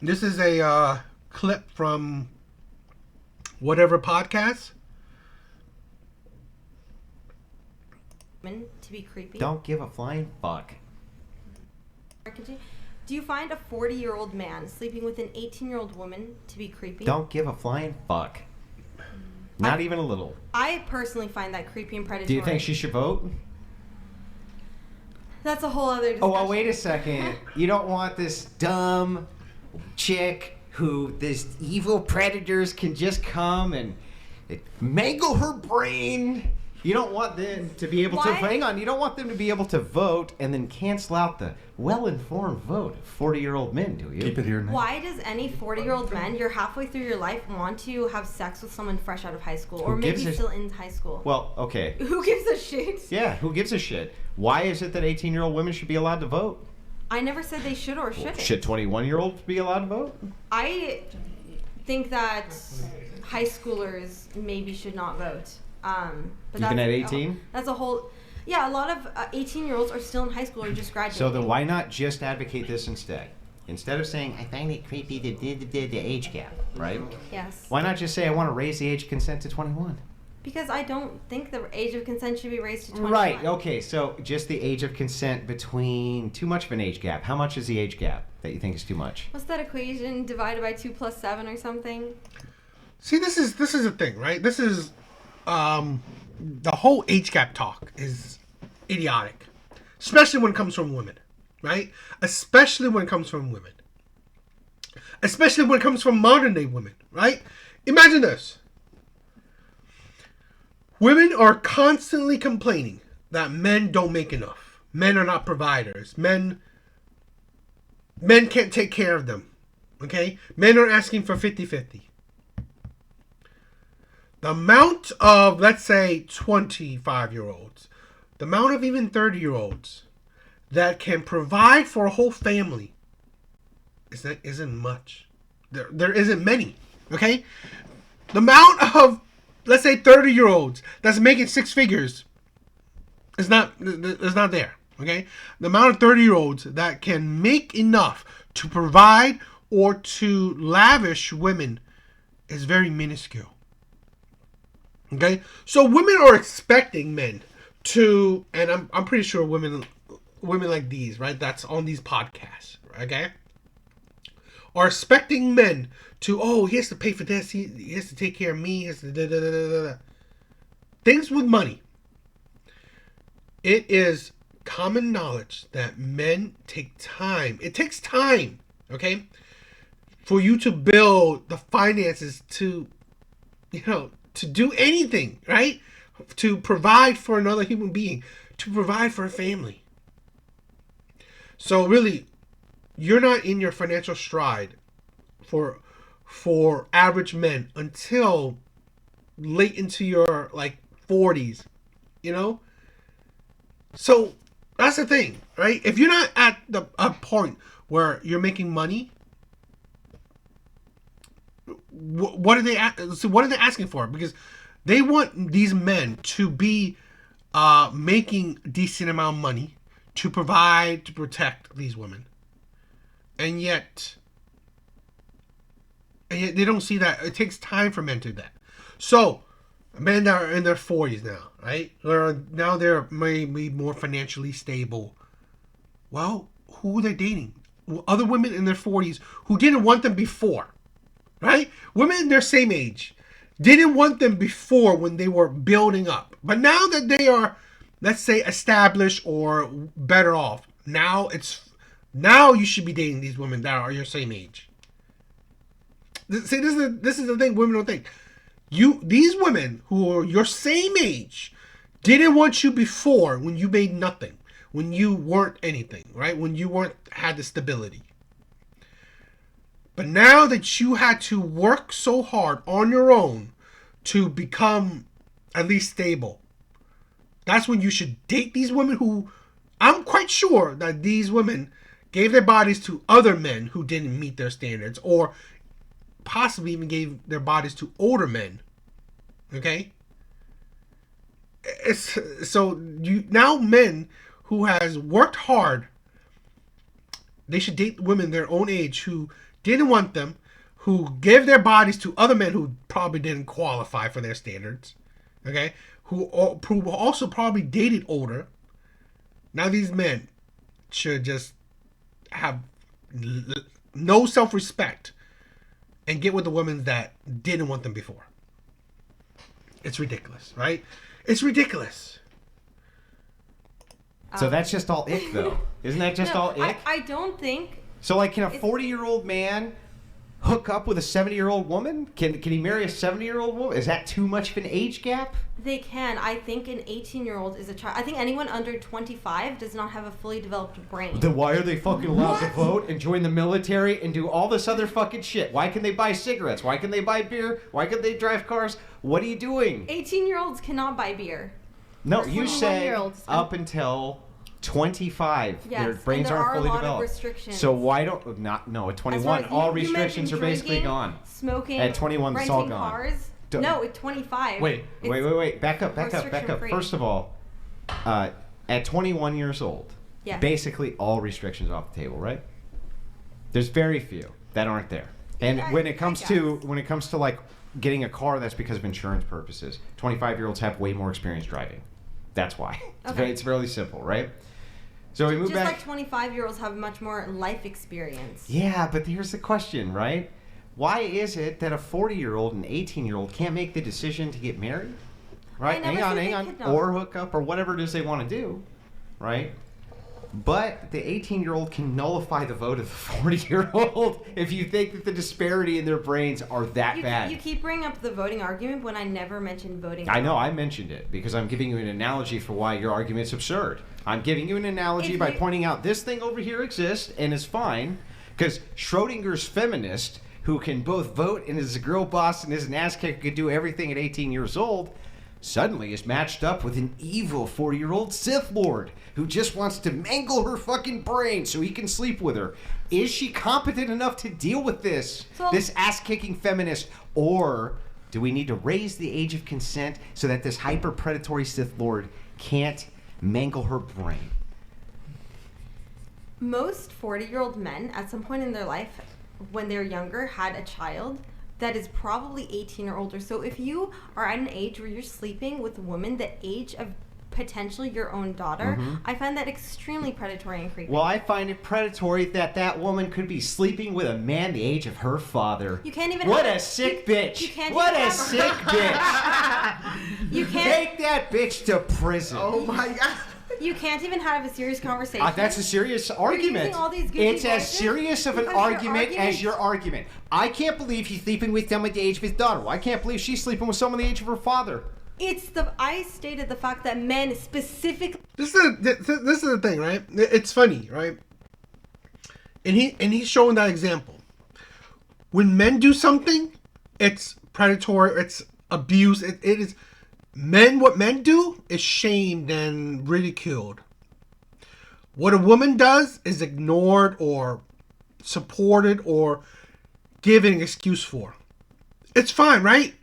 This is a clip from whatever podcast. To be creepy. Don't give a flying fuck. Do you find a 40-year-old man sleeping with an 18-year-old woman to be creepy? Don't give a flying fuck. Not even a little. I personally find that creepy and predatory. Do you think she should vote? That's a whole other discussion. Oh, well, wait a second. You don't want this dumb chick who these evil predators can just come and mangle her brain. You don't want them to be able to, hang on, you don't want them to be able to vote and then cancel out the well-informed vote of 40-year-old men, do you? Keep it here, Nick. Why does any 40-year-old man, you're halfway through your life, want to have sex with someone fresh out of high school? Or maybe still in high school? Well, okay. Who gives a shit? Yeah, who gives a shit? Why is it that 18-year-old women should be allowed to vote? I never said they should or shouldn't. Should 21-year-olds be allowed to vote? I think that high schoolers maybe should not vote. But Even at 18? That's a whole... Yeah, a lot of 18-year-olds are still in high school or just graduating. So then why not just advocate this instead? Instead of saying, I find it creepy the age gap, right? Yes. Why not just say, I want to raise the age of consent to 21? Because I don't think the age of consent should be raised to 21. Right, okay, so just the age of consent between too much of an age gap. How much is the age gap that you think is too much? What's that equation? Divided by 2 plus 7 or something? See, this is the thing, right? This is the whole age gap talk is idiotic, especially when it comes from women, right? Especially when it comes from women. Especially when it comes from modern day women, right? Imagine this. Women are constantly complaining that men don't make enough. Men are not providers. Men can't take care of them. Okay? Men are asking for 50-50. The amount of, let's say, 25-year-olds, the amount of even 30-year-olds that can provide for a whole family isn't much. There isn't many. Okay? The amount of, let's say, 30-year-olds that's making six figures is not there. Okay? The amount of 30-year-olds that can make enough to provide or to lavish women is very minuscule. Okay? So women are expecting men to, and I'm pretty sure women like these, right? That's on these podcasts, okay? Are expecting men to, oh, he has to pay for this, he has to take care of me, he has to da da da da da. Things with money. It is common knowledge that men take time. It takes time, okay, for you to build the finances to, to do anything, right? To provide for another human being, to provide for a family. So really, you're not in your financial stride for average men until late into your 40s, So that's the thing, right? If you're not at a point where you're making money, what are they asking for? Because they want these men to be making a decent amount of money to provide, to protect these women. And yet they don't see that. It takes time for men to do that. So, men that are in their 40s now, right? Now they're maybe more financially stable. Well, who are they dating? Other women in their 40s who didn't want them before, right? Women in their same age didn't want them before when they were building up. But now that they are, let's say, established or better off, now you should be dating these women that are your same age. See, this is the thing women don't think. These women who are your same age didn't want you before when you made nothing, when you weren't anything, right? When you had the stability. But now that you had to work so hard on your own to become at least stable, that's when you should date these women who, I'm quite sure that these women gave their bodies to other men who didn't meet their standards, or possibly even gave their bodies to older men. Okay? Now men who has worked hard, they should date women their own age who didn't want them, who gave their bodies to other men who probably didn't qualify for their standards, okay, who also probably dated older. Now these men should just have no self-respect and get with the women that didn't want them before. It's ridiculous, right? It's ridiculous. So that's just all ick, though. Isn't that just all ick? I don't think. So, like, can a 40-year-old man hook up with a 70-year-old woman? Can he marry a 70-year-old woman? Is that too much of an age gap? They can. I think an 18-year-old is a child. I think anyone under 25 does not have a fully developed brain. Then why are they fucking allowed to vote and join the military and do all this other fucking shit? Why can they buy cigarettes? Why can they buy beer? Why can they drive cars? What are you doing? 18-year-olds cannot buy beer. No, you say 21-year-olds. up until 25. Yes, Their brains and there aren't are fully a lot of developed. restrictions. So why don't no at 21 As all you restrictions are mentioned basically drinking, gone. Smoking, At 21 it's all renting gone. cars. Don't- No, at 25. Wait. Back up. restriction-free. First of all, at 21 years old, Yes. basically all restrictions are off the table, right? There's very few that aren't there. And when it comes to like getting a car, that's because of insurance purposes. 25-year-olds have way more experience driving. That's why. It's fairly simple, right? So we move Just back. like 25-year-olds have much more life experience. Yeah, but here's the question, right? Why is it that a 40-year-old and 18-year-old can't make the decision to get married? Right? I never said they Hang could on. not. Or hook up or whatever it is they want to do, right? But the 18-year-old can nullify the vote of the 40-year-old if you think that the disparity in their brains are that bad. You keep bringing up the voting argument when I never mentioned voting. I know, I mentioned it because I'm giving you an analogy for why your argument's absurd. I'm giving you an analogy If by you- pointing out this thing over here exists and is fine because Schrodinger's feminist, who can both vote and is a girl boss and is an ass kicker, can do everything at 18 years old, suddenly is matched up with an evil 40-year-old Sith Lord who just wants to mangle her fucking brain so he can sleep with her. Is she competent enough to deal with this ass-kicking feminist, or do we need to raise the age of consent so that this hyper-predatory Sith Lord can't mangle her brain? Most 40-year-old men at some point in their life, when they're younger, had a child that is probably 18 or older. So if you are at an age where you're sleeping with a woman the age of potentially your own daughter, I find that extremely predatory and creepy. Well, I find it predatory that woman could be sleeping with a man the age of her father. You can't even What have a sick bitch. You can't What even a have sick bitch. You can't. Take that bitch to prison. Oh my god. You can't even have a serious conversation. That's a serious argument. using all these goofy It's as voices serious of an because your argument as arguments- your argument. I can't believe he's sleeping with someone the age of his daughter. Well, I can't believe she's sleeping with someone the age of her father. I stated the fact that men specifically. This is the thing, right? It's funny, right? And he's showing that example. When men do something, it's predatory, it's abuse. It is men. What men do is shamed and ridiculed. What a woman does is ignored or supported or given an excuse for. It's fine, right?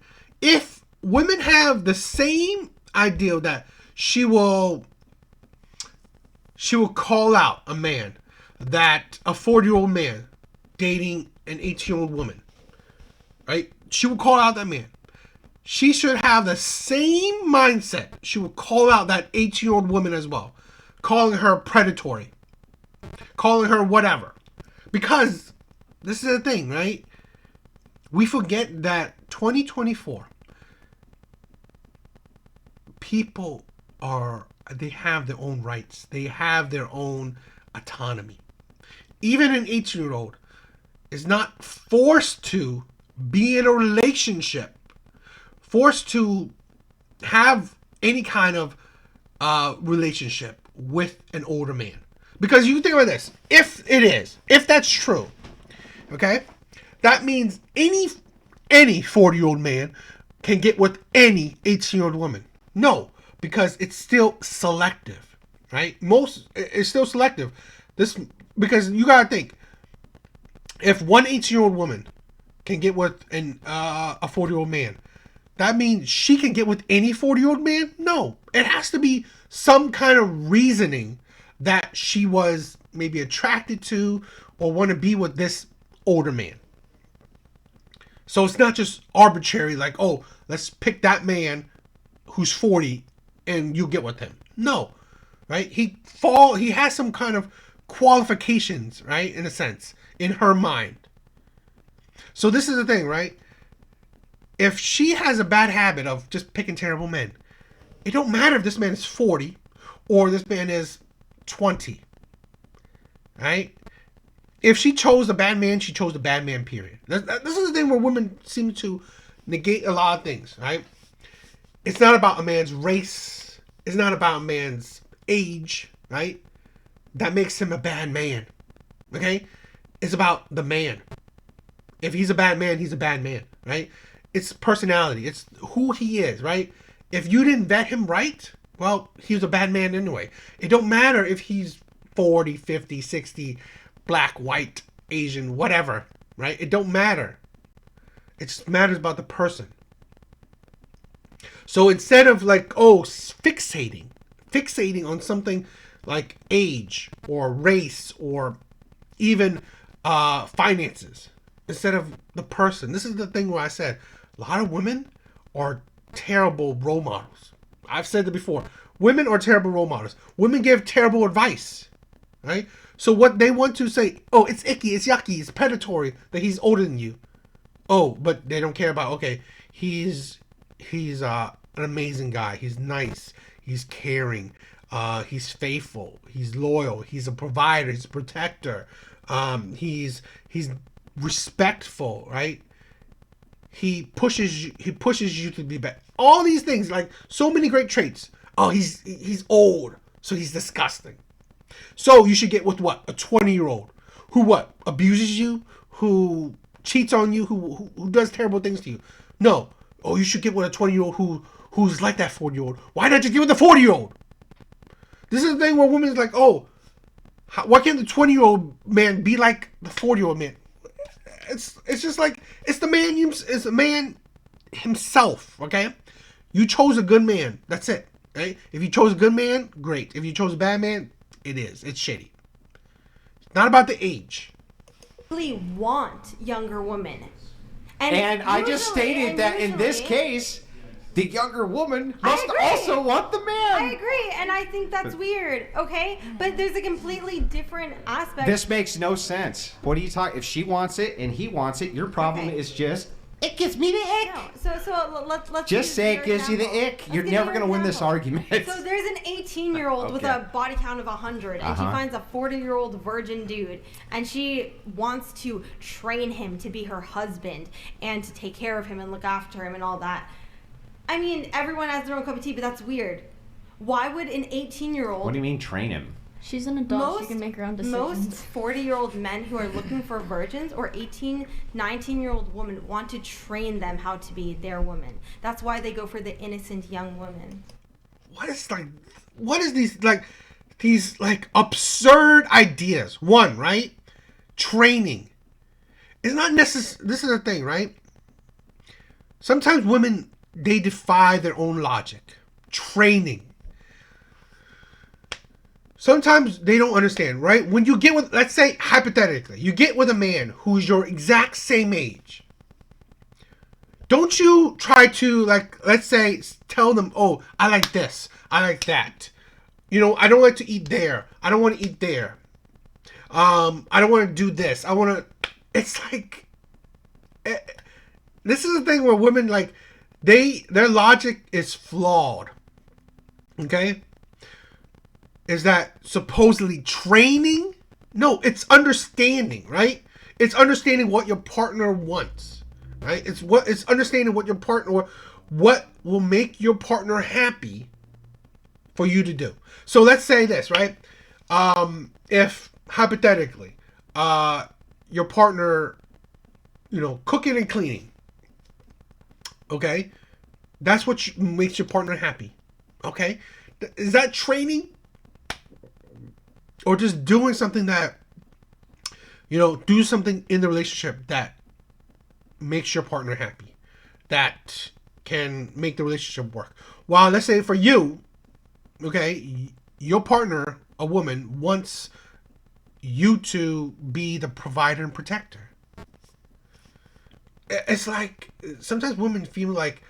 If women have the same idea that she will call out a man, that a 40-year-old man dating an 18-year-old woman, right? She will call out that man. She should have the same mindset. She will call out that 18-year-old woman as well, calling her predatory, calling her whatever. Because this is the thing, right? We forget that 2024, people they have their own rights. They have their own autonomy. Even an 18-year-old is not forced to be in a relationship, forced to have any kind of relationship with an older man. Because you think about this, if that's true, okay, that means any 40-year-old man can get with any 18-year-old woman. No, because it's still selective, right? It's still selective. Because you gotta think, if one 18-year-old woman can get with a 40-year-old man, that means she can get with any 40-year-old man? No, it has to be some kind of reasoning that she was maybe attracted to or want to be with this older man. So it's not just arbitrary, like, oh, let's pick that man who's 40 and you get with him. No, right? He has some kind of qualifications, right? In a sense, in her mind. So this is the thing, right? If she has a bad habit of just picking terrible men, it don't matter if this man is 40 or this man is 20, right? If she chose a bad man, she chose a bad man, period. This is the thing where women seem to negate a lot of things, right? It's not about a man's race. It's not about a man's age, right? That makes him a bad man, okay? It's about the man. If he's a bad man, he's a bad man, right? It's personality. It's who he is, right? If you didn't vet him right, well, he was a bad man anyway. It don't matter if he's 40, 50, 60, black, white, Asian, whatever, right? It don't matter. It just matters about the person. So instead of like, oh, fixating on something like age or race or even finances, instead of the person. This is the thing where I said a lot of women are terrible role models. I've said that before. Women are terrible role models. Women give terrible advice, right? So what they want to say, oh, it's icky, it's yucky, it's predatory that he's older than you. Oh, but they don't care about, okay, he's an amazing guy. He's nice. He's caring. He's faithful. He's loyal. He's a provider. He's a protector. He's respectful, right? He pushes you to be better. All these things, like so many great traits. Oh, he's old, so he's disgusting. So you should get with what? A 20-year-old who what? Abuses you, who cheats on you, who does terrible things to you. No. Oh, you should get with a 20-year-old who's like that 40-year-old. Why not just get with the 40-year-old? This is the thing where women's like, oh, why can't the 20-year-old man be like the 40-year-old man? It's just like it's the man himself, okay? You chose a good man. That's it. Right? If you chose a good man, great. If you chose a bad man, it's shitty. It's not about the age. Really want younger women. And I just stated that in this case, the younger woman must also want the man. I agree, and I think that's weird, okay? But there's a completely different aspect. This makes no sense. What are you talking? If she wants it and he wants it, your problem is just, it gives me the ick. No, so let's just say it gives you the ick. You're never going to win this argument. So there's an 18-year-old with a body count of 100, and she finds a 40-year-old virgin dude, and she wants to train him to be her husband and to take care of him and look after him and all that. I mean, everyone has their own cup of tea, but that's weird. Why would an 18-year-old... What do you mean train him? She's an adult. She can make her own decisions. Most 40-year-old men who are looking for virgins or 18, 19-year-old women want to train them how to be their woman. That's why they go for the innocent young women. What is these absurd ideas? One, right? Training. It's not necessary. This is the thing, right? Sometimes women, they defy their own logic. Training. Sometimes they don't understand, right? When you get with, let's say, hypothetically, you get with a man who's your exact same age. Don't you try to, let's say, tell them, oh, I like this, I like that. You know, I don't like to eat there. I don't want to eat there. I don't want to do this. I want to, it's like, this is the thing where women, their logic is flawed. Okay? Is that supposedly training? No, it's understanding, right? It's understanding what your partner wants, right? It's understanding what your partner, what will make your partner happy for you to do. So let's say this, right? If hypothetically, your partner, cooking and cleaning, okay, that's what makes your partner happy, okay? Is that training? Or just doing something that, do something in the relationship that makes your partner happy, that can make the relationship work. While let's say for you, okay, your partner, a woman, wants you to be the provider and protector. it's like sometimes women feel like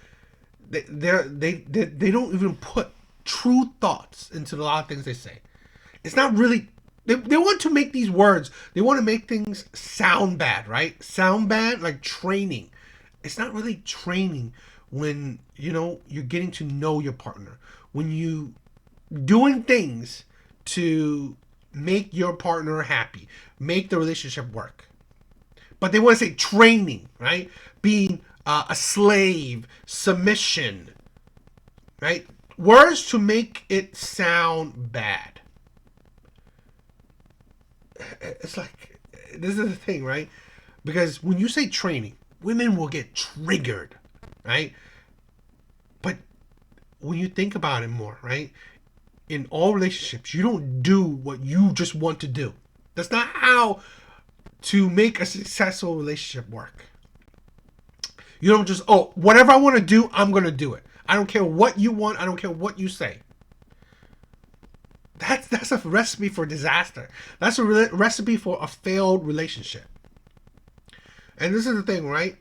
they don't even put true thoughts into a lot of things they say. It's not really. They want to make these words. They want to make things sound bad, right? Sound bad, like training. It's not really training when you're getting to know your partner. When you doing things to make your partner happy, make the relationship work. But they want to say training, right? Being a slave, submission, right? Words to make it sound bad. It's like, this is the thing, right? Because when you say training, women will get triggered, right? But when you think about it more, right? In all relationships, you don't do what you just want to do. That's not how to make a successful relationship work. You don't just, whatever I want to do, I'm going to do it. I don't care what you want. I don't care what you say. That's a recipe for disaster. That's a recipe for a failed relationship. And this is the thing, right?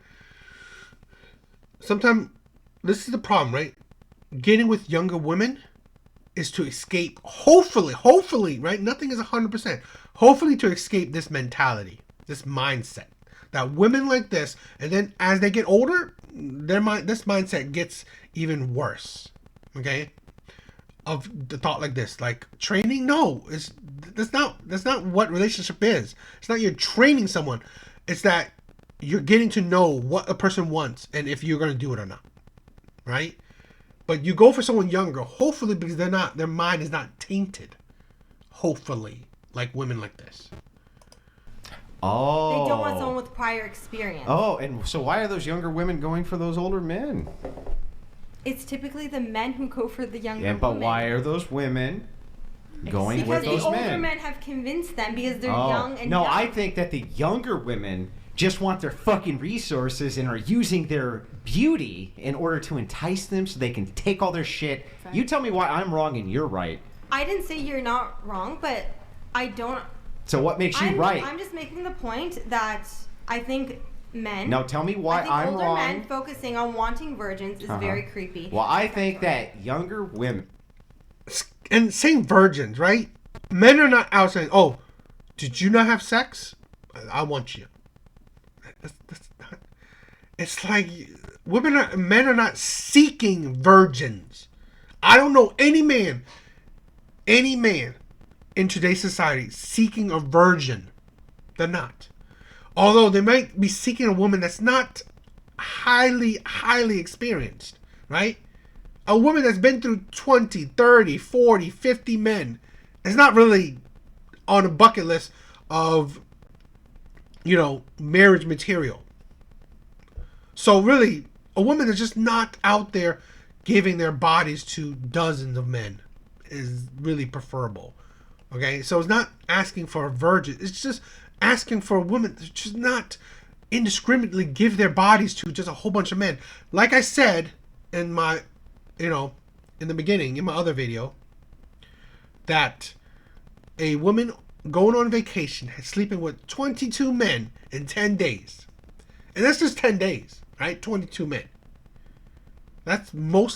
Sometimes, this is the problem, right? Getting with younger women is to escape, hopefully, right? Nothing is 100%. Hopefully to escape this mentality, this mindset. That women like this, and then as they get older, this mindset gets even worse. Okay? Of the thought like this, like training, no, that's not what relationship is. It's not you're training someone. It's that you're getting to know what a person wants and if you're gonna do it or not, right? But you go for someone younger, hopefully, because their mind is not tainted. Hopefully, like women like this. Oh. They don't want someone with prior experience. Oh, and so why are those younger women going for those older men? It's typically the men who go for the younger women. Yeah, but why are those women going with those men? Because the older men have convinced them because they're young and No, young. I think that the younger women just want their fucking resources and are using their beauty in order to entice them so they can take all their shit. Sorry. You tell me why I'm wrong and you're right. I didn't say you're not wrong, but I don't... So what makes you right? I'm just making the point that I think men... Now tell me why I'm older wrong. Men focusing on wanting virgins is very creepy. Well, I think that younger women... And saying virgins, right? Men are not out saying, oh, did you not have sex? I want you. That's not... It's like men are not seeking virgins. I don't know any man in today's society seeking a virgin. They're not. Although they might be seeking a woman that's not highly experienced, right? A woman that's been through 20, 30, 40, 50 men is not really on a bucket list of, marriage material. So really, a woman that's just not out there giving their bodies to dozens of men is really preferable. Okay, so it's not asking for a virgin. It's just asking for a woman to just not indiscriminately give their bodies to just a whole bunch of men. Like I said in my, in the beginning, in my other video, that a woman going on vacation sleeping with 22 men in 10 days. And that's just 10 days, right? 22 men. That's more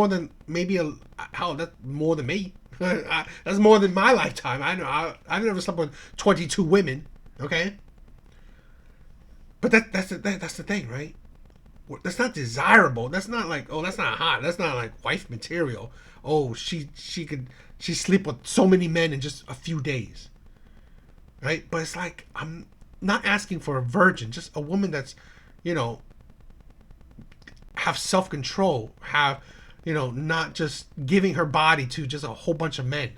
than maybe that's more than me. That's more than my lifetime. I know. I never slept with 22 women. Okay. But that's the thing, right? That's not desirable. That's not like, oh, that's not hot. That's not like wife material. Oh, she sleep with so many men in just a few days. Right? But it's like, I'm not asking for a virgin, just a woman that's, have self-control, have, not just giving her body to just a whole bunch of men.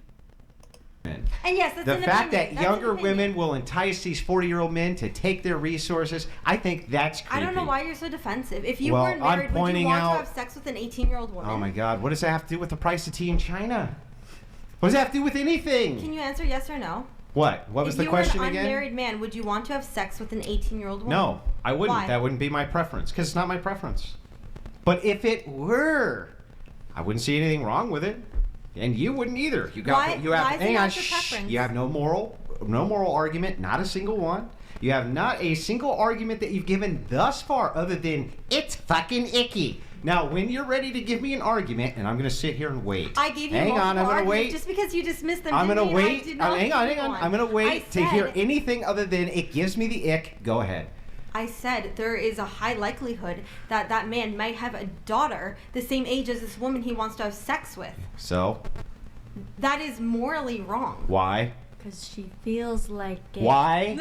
And yes, that's the fact that younger women will entice these 40-year-old men to take their resources, I think that's creepy. I don't know why you're so defensive. If you weren't married, would you want to have sex with an 18-year-old woman? Oh my God, what does that have to do with the price of tea in China? What does that have to do with anything? Can you answer yes or no? What? What was the question again? If you were an unmarried man, would you want to have sex with an 18-year-old woman? No, I wouldn't. Why? That wouldn't be my preference, because it's not my preference. But if it were, I wouldn't see anything wrong with it. And you wouldn't either. You have no moral argument, not a single one. You have not a single argument that you've given thus far other than it's fucking icky. Now, when you're ready to give me an argument, and I'm going to sit here and wait. I gave you hang on, I'm going to wait. Just because you dismissed them. I'm going to wait. Hang on. I'm going to wait to hear anything other than it gives me the ick. Go ahead. I said there is a high likelihood that that man might have a daughter the same age as this woman he wants to have sex with. So? That is morally wrong. Why? Because she feels like it. Why?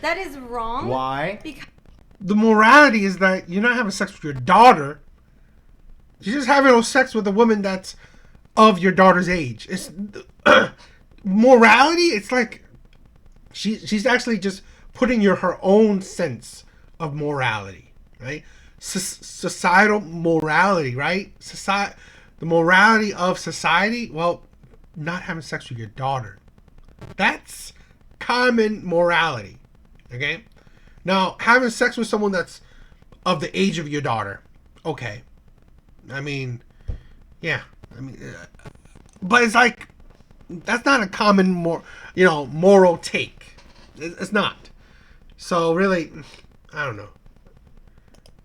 that is wrong. Why? Because the morality is that you're not having sex with your daughter. You're just having sex with a woman that's of your daughter's age. It's morality. It's like she's actually just putting her own sense of morality, right? Societal morality, right? The morality of society. Well, not having sex with your daughter. That's common morality. Okay? Now, having sex with someone that's of the age of your daughter. Okay. I mean, yeah. But it's like, that's not a common moral take. It's not. So really, I don't know.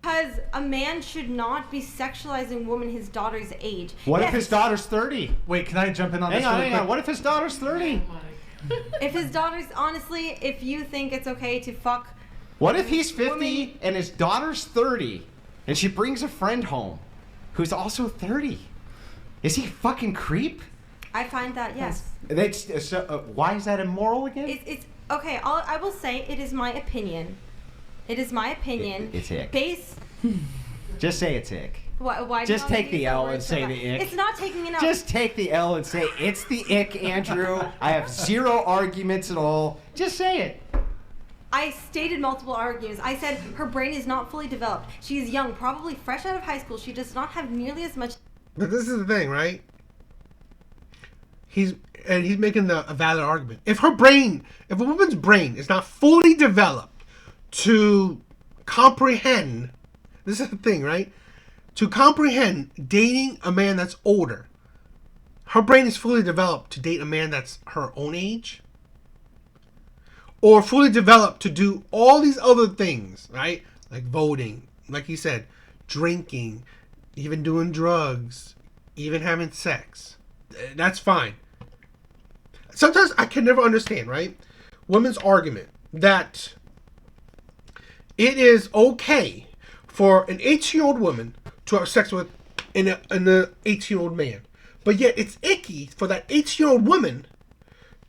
Because a man should not be sexualizing women his daughter's age. What if his daughter's 30? Wait, can I jump in on this? Hang on. What if his daughter's 30? If his daughter's, honestly, if you think it's okay to fuck. What if he's 50 and his daughter's 30 and she brings a friend home who's also 30? Is he a fucking creep? I find that, yes. Why is that immoral again? It's okay, I will say it is my opinion. It is my opinion. It's ick. Just say it's ick. Why just take the L and say the ick. It's not taking an L. Just take the L and say it's the ick, Andrew. I have zero arguments at all. Just say it. I stated multiple arguments. I said her brain is not fully developed. She is young, probably fresh out of high school. She does not have nearly as much. But this is the thing, right? He's making a valid argument. If a woman's brain is not fully developed to comprehend, this is the thing, right? To comprehend dating a man that's older, her brain is fully developed to date a man that's her own age, or fully developed to do all these other things, right? Like voting, like he said, drinking, even doing drugs, even having sex. That's fine. Sometimes I can never understand, right? Women's argument that it is okay for an 18-year-old woman to have sex with an 18-year-old man. But yet it's icky for that 18-year-old woman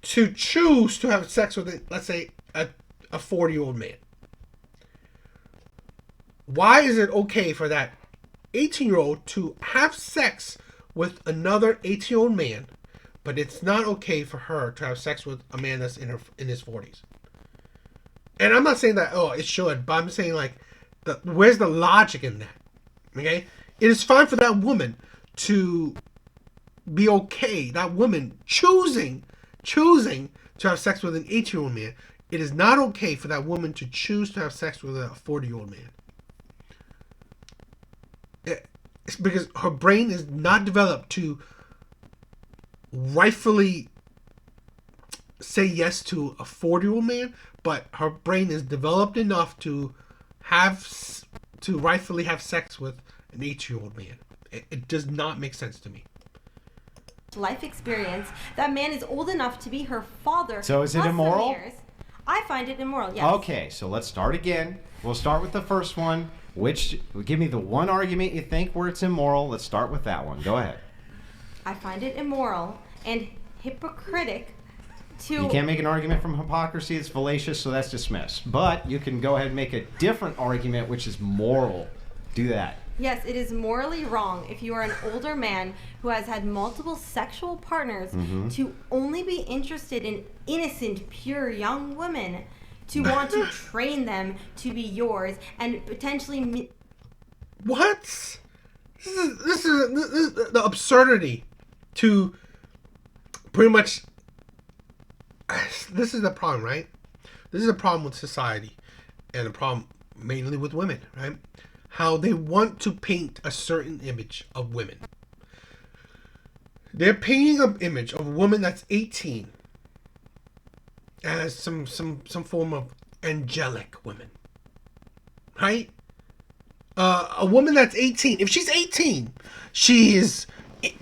to choose to have sex with, let's say, a 40-year-old man. Why is it okay for that 18-year-old to have sex with another 18-year-old man, but it's not okay for her to have sex with a man that's in his 40s? And I'm not saying that, it should, but I'm saying, like, where's the logic in that? Okay? It is fine for that woman to be okay, that woman choosing to have sex with an 18-year-old man. It is not okay for that woman to choose to have sex with a 40-year-old man. It's because her brain is not developed to rightfully say yes to a 40-year-old man, but her brain is developed enough to rightfully have sex with an 18-year-old man. It does not make sense to me. Life experience. That man is old enough to be her father. So is it immoral? I find it immoral, yes. Okay, so let's start again. We'll start with the first one. Give me the one argument you think where it's immoral. Let's start with that one. Go ahead. I find it immoral and hypocritic to... You can't make an argument from hypocrisy. It's fallacious, so that's dismissed. But you can go ahead and make a different argument, which is moral. Do that. Yes, it is morally wrong if you are an older man who has had multiple sexual partners to only be interested in innocent, pure young women, to want to train them to be yours and potentially... What? This is the absurdity to pretty much... This is the problem, right? This is a problem with society and a problem mainly with women, right? How they want to paint a certain image of women. They're painting an image of a woman that's 18 as some form of angelic women, right? A woman that's 18, if she's 18, she is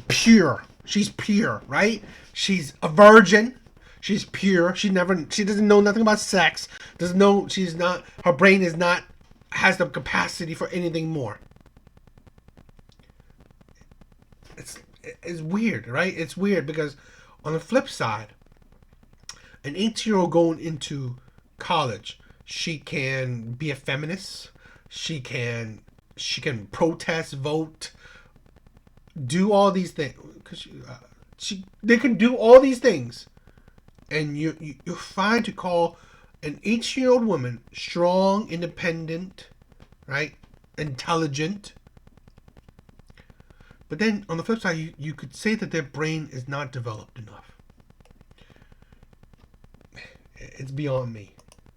pure. She's pure, right? She's a virgin. She's pure. She doesn't know nothing about sex. Doesn't know, her brain has the capacity for anything more. It's weird, right? It's weird because on the flip side, an 18-year-old going into college, she can be a feminist. She can protest, vote, do all these things. Cause they can do all these things, and you're fine to call an 18-year-old woman strong, independent, right, intelligent. But then on the flip side, you could say that their brain is not developed enough. It's beyond me.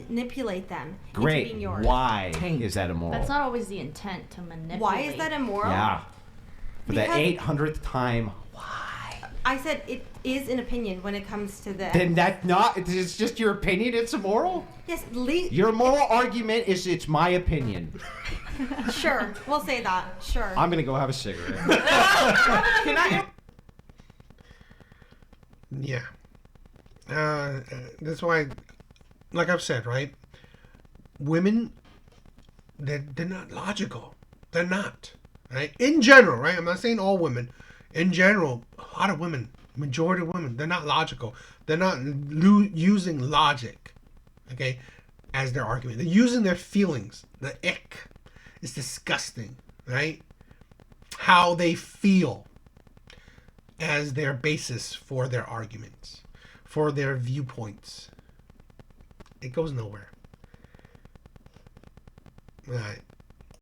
Manipulate them into Great. being yours. Why is that immoral? That's not always the intent to manipulate. Why is that immoral? Yeah. For the Because- 800th time, why? I said it is an opinion when it comes to the. Then it's just your opinion, it's immoral? Yes, Your moral argument is it's my opinion. sure, we'll say that. Sure. I'm going to go have a cigarette. Yeah. That's why, like I've said, right? Women, they're not logical. They're not, right? In general, right? I'm not saying all women. In general, a lot of women, majority of women, they're not logical. They're not using logic, okay, as their argument. They're using their feelings. The ick is disgusting, right? How they feel as their basis for their arguments, for their viewpoints. It goes nowhere. All right.